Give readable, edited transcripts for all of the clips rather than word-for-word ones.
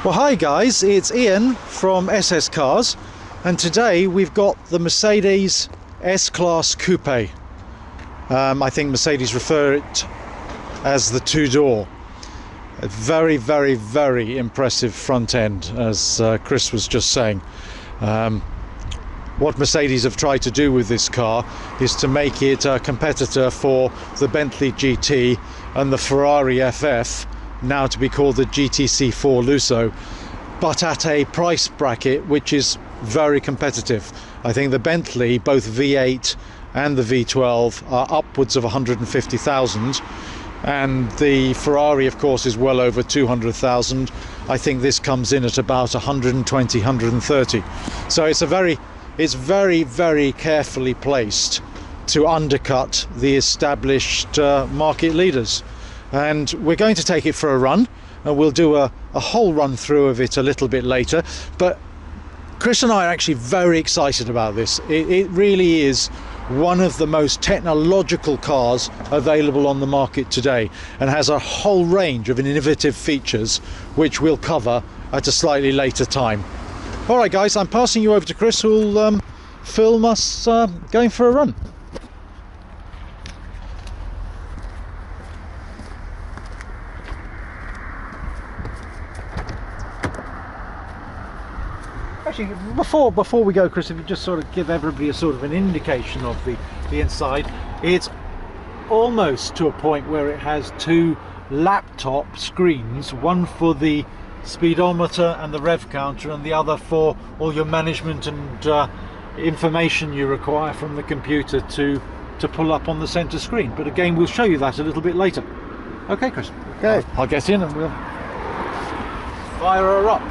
Well, hi guys, it's Ian from SS Cars, and today we've got the Mercedes S-Class Coupé. I think Mercedes refer it as the two-door. A very, very, very impressive front end, as Chris was just saying. What Mercedes have tried to do with this car is to make it a competitor for the Bentley GT and the Ferrari FF, now to be called the GTC4 Lusso, but at a price bracket which is very competitive. I think the Bentley, both V8 and the V12, are upwards of 150,000, and the Ferrari, of course, is well over 200,000. I think this comes in at about 120, 130. So it's very, very carefully placed to undercut the established market leaders. And we're going to take it for a run, and we'll do a whole run through of it a little bit later. But Chris and I are actually very excited about this. It really is one of the most technological cars available on the market today, and has a whole range of innovative features which we'll cover at a slightly later time. All right guys, I'm passing you over to Chris, who'll film us going for a run. Actually, before we go, Chris, if you just sort of give everybody a sort of an indication of the inside. It's almost to a point where it has two laptop screens, one for the speedometer and the rev counter, and the other for all your management and information you require from the computer to pull up on the center screen. But again, we'll show you that a little bit later. Okay, Chris. Okay. I'll get in and we'll fire her up.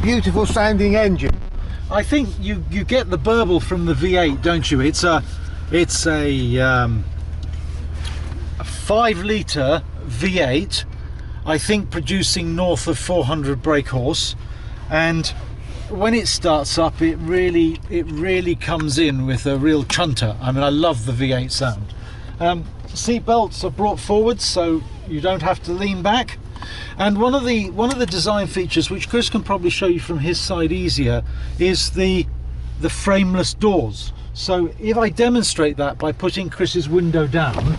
Beautiful sounding engine. I think you get the burble from the V8, don't you? It's a 5-litre V8, I think, producing north of 400 brake horse, and when it starts up, it really comes in with a real chunter. I mean, I love the V8 sound. Seat belts are brought forward so you don't have to lean back. And one of the design features, which Chris can probably show you from his side easier, is the frameless doors. So if I demonstrate that by putting Chris's window down,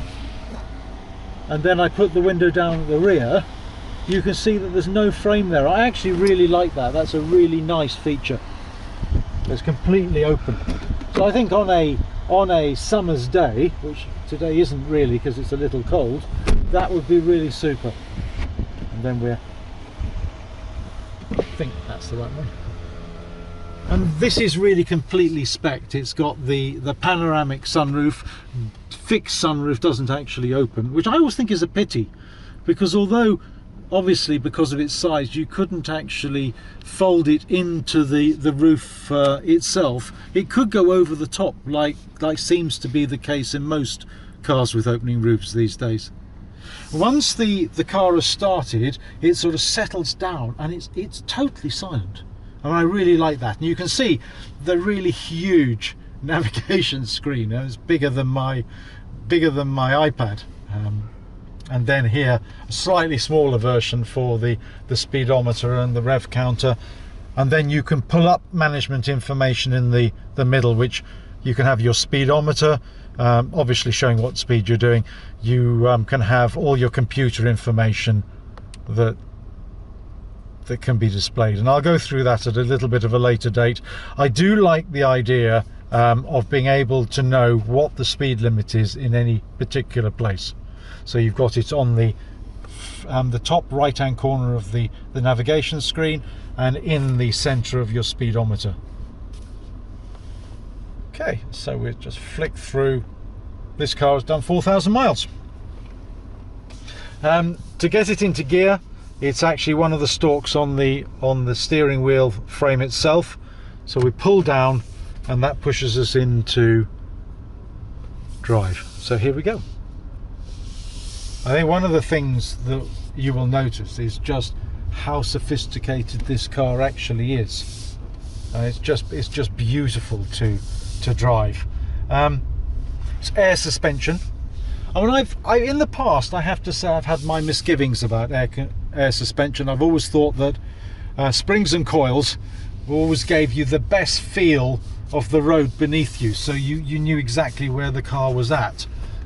and then I put the window down at the rear, you can see that there's no frame there. I actually really like that. That's a really nice feature. It's completely open. So I think on a summer's day, which today isn't really because it's a little cold, that would be really super. Then I think that's the right one. And this is really completely spec'd. It's got the panoramic sunroof. Fixed sunroof doesn't actually open, which I always think is a pity, because although obviously because of its size you couldn't actually fold it into the roof itself, it could go over the top like seems to be the case in most cars with opening roofs these days. Once the car has started, it sort of settles down and it's totally silent, and I really like that. And you can see the really huge navigation screen. It's bigger than my iPad, and then here a slightly smaller version for the speedometer and the rev counter, and then you can pull up management information in the middle, which you can have your speedometer, obviously showing what speed you're doing. You can have all your computer information that can be displayed, and I'll go through that at a little bit of a later date. I do like the idea of being able to know what the speed limit is in any particular place. So you've got it on the top right hand corner of the navigation screen and in the center of your speedometer. Okay, so we've just flicked through. This car has done 4,000 miles. To get it into gear, it's actually one of the stalks on the steering wheel frame itself. So we pull down and that pushes us into drive. So here we go. I think one of the things that you will notice is just how sophisticated this car actually is. It's just beautiful to drive. It's air suspension. I mean, in the past, I have to say, I've had my misgivings about air suspension. I've always thought that springs and coils always gave you the best feel of the road beneath you, so you knew exactly where the car was at.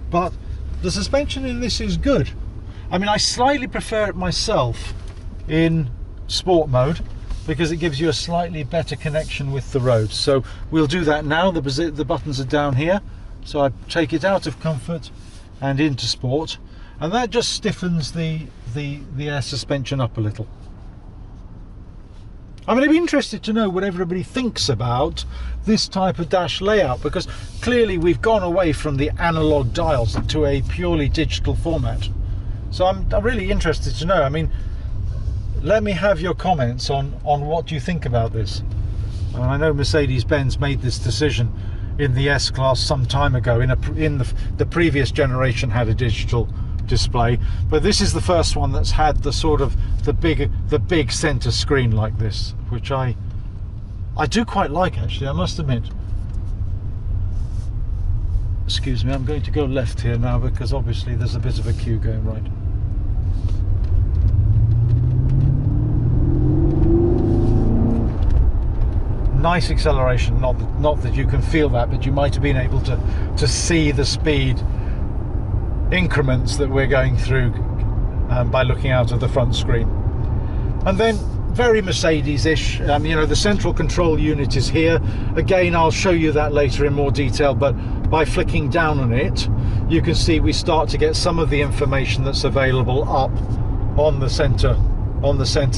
But the suspension in this is good. I mean, I slightly prefer it myself in sport mode because it gives you a slightly better connection with the road. So we'll do that now. The buttons are down here, so I take it out of comfort and into sport, and that just stiffens the air suspension up a little. I'm going to be interested to know what everybody thinks about this type of dash layout, because clearly we've gone away from the analog dials to a purely digital format. So I'm really interested to know. I mean, let me have your comments on what you think about this. And I know Mercedes-Benz made this decision in the S-Class some time ago. In the previous generation had a digital display, but this is the first one that's had the sort of the big center screen like this, which I do quite like, actually, I must admit. Excuse me, I'm going to go left here now because obviously there's a bit of a queue going right. Nice acceleration, not that you can feel that, but you might have been able to see the speed increments that we're going through by looking out of the front screen. And then very Mercedes-ish, you know, the central control unit is here. Again, I'll show you that later in more detail, but by flicking down on it, you can see we start to get some of the information that's available up on the center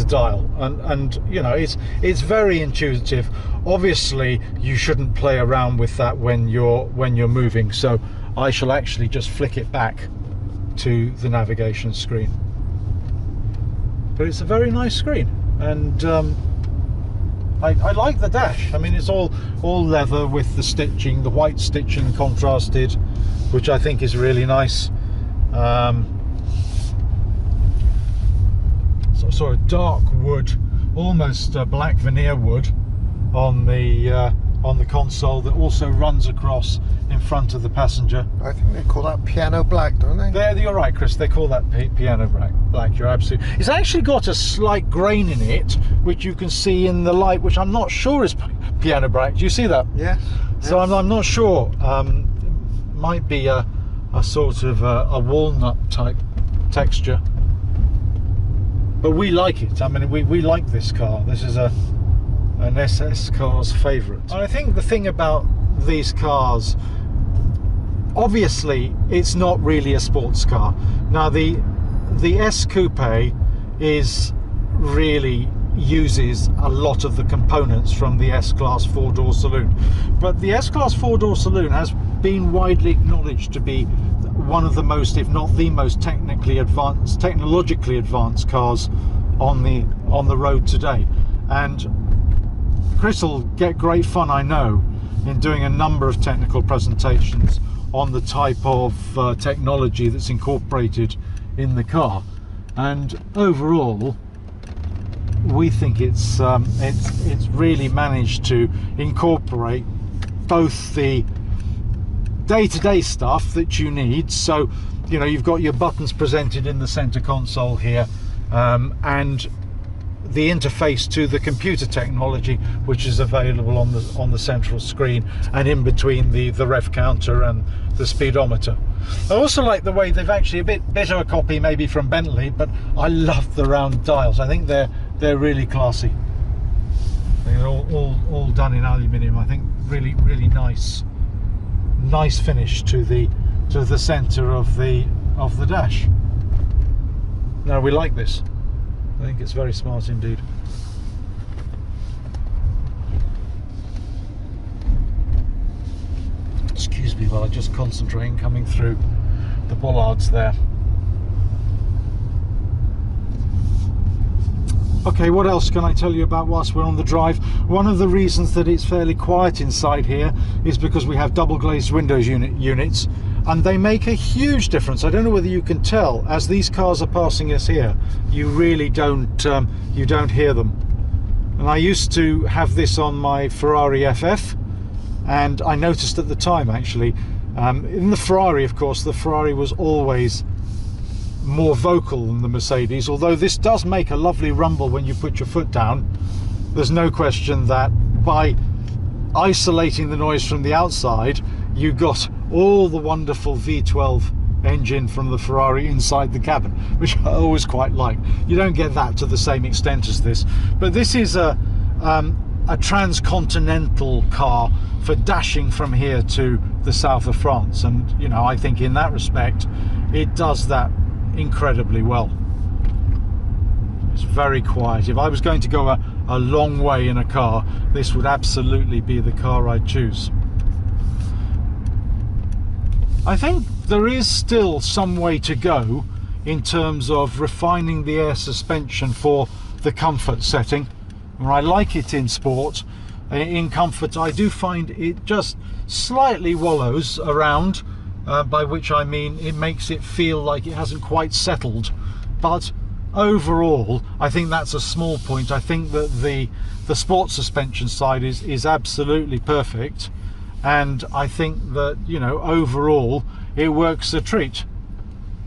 dial, and you know, it's very intuitive. Obviously you shouldn't play around with that when you're moving, so I shall actually just flick it back to the navigation screen. But it's a very nice screen, and I like the dash. I mean, it's all leather with the stitching, the white stitching contrasted, which I think is really nice. Sort of dark wood, almost black veneer wood on the console that also runs across in front of the passenger. I think they call that piano black, don't they? You're right, Chris, they call that piano black. You're absolutely. It's actually got a slight grain in it, which you can see in the light, which I'm not sure is piano black. Do you see that? Yes. So I'm not sure. Might be a sort of a walnut type texture. But we like it. I mean, we like this car. This is an SS car's favourite. And I think the thing about these cars, obviously, it's not really a sports car. Now, the S Coupe really uses a lot of the components from the S-Class 4-door saloon. But the S-Class 4-door saloon has been widely acknowledged to be one of the most, if not the most technologically advanced cars on the road today. And Chris will get great fun, I know, in doing a number of technical presentations on the type of technology that's incorporated in the car. And overall, we think it's really managed to incorporate both the day-to-day stuff that you need. So, you know, you've got your buttons presented in the center console here, and the interface to the computer technology, which is available on the central screen and in between the rev counter and the speedometer. I also like the way they've actually, a bit of a copy maybe from Bentley, but I love the round dials. I think they're really classy. They're all done in aluminium. I think really nice finish to the center of the dash. Now, we like this. I think it's very smart indeed. Excuse me while I just concentrate coming through the bollards there. Okay, what else can I tell you about whilst we're on the drive? One of the reasons that it's fairly quiet inside here is because we have double glazed windows units, and they make a huge difference. I don't know whether you can tell, as these cars are passing us here, you really don't hear them. And I used to have this on my Ferrari FF, and I noticed at the time, actually, in the Ferrari, of course, the Ferrari was always more vocal than the Mercedes, although this does make a lovely rumble when you put your foot down. There's no question that by isolating the noise from the outside, you got all the wonderful V12 engine from the Ferrari inside the cabin, which I always quite like. You don't get that to the same extent as this, but this is a transcontinental car for dashing from here to the south of France, and you know, I think in that respect it does that incredibly well. It's very quiet. If I was going to go a long way in a car, this would absolutely be the car I'd choose. I think there is still some way to go in terms of refining the air suspension for the comfort setting. I like it in sport. In comfort, I do find it just slightly wallows around, by which I mean it makes it feel like it hasn't quite settled. But overall, I think that's a small point. I think that the sport suspension side is absolutely perfect, and I think that, you know, overall it works a treat.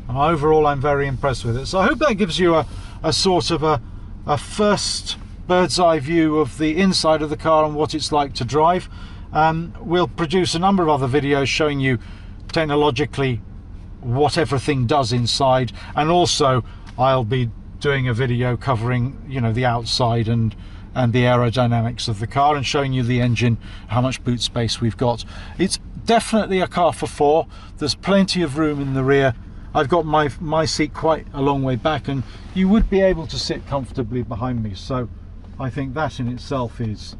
And overall, I'm very impressed with it. So I hope that gives you a sort of a first bird's eye view of the inside of the car and what it's like to drive. We'll produce a number of other videos showing you technologically what everything does inside, and also I'll be doing a video covering, you know, the outside and the aerodynamics of the car, and showing you the engine, how much boot space we've got. It's definitely a car for four. There's plenty of room in the rear. I've got my seat quite a long way back, and you would be able to sit comfortably behind me, so I think that in itself is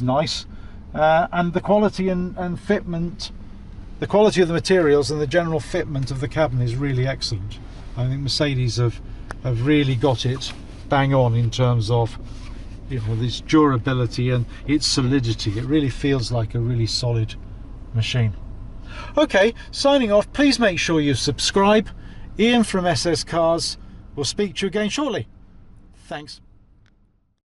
nice. And the quality and fitment, the quality of the materials and the general fitment of the cabin is really excellent. I think Mercedes have really got it bang on in terms of, you know, this durability and its solidity. It really feels like a really solid machine. Okay, signing off. Please make sure you subscribe. Ian from SS Cars will speak to you again shortly. Thanks.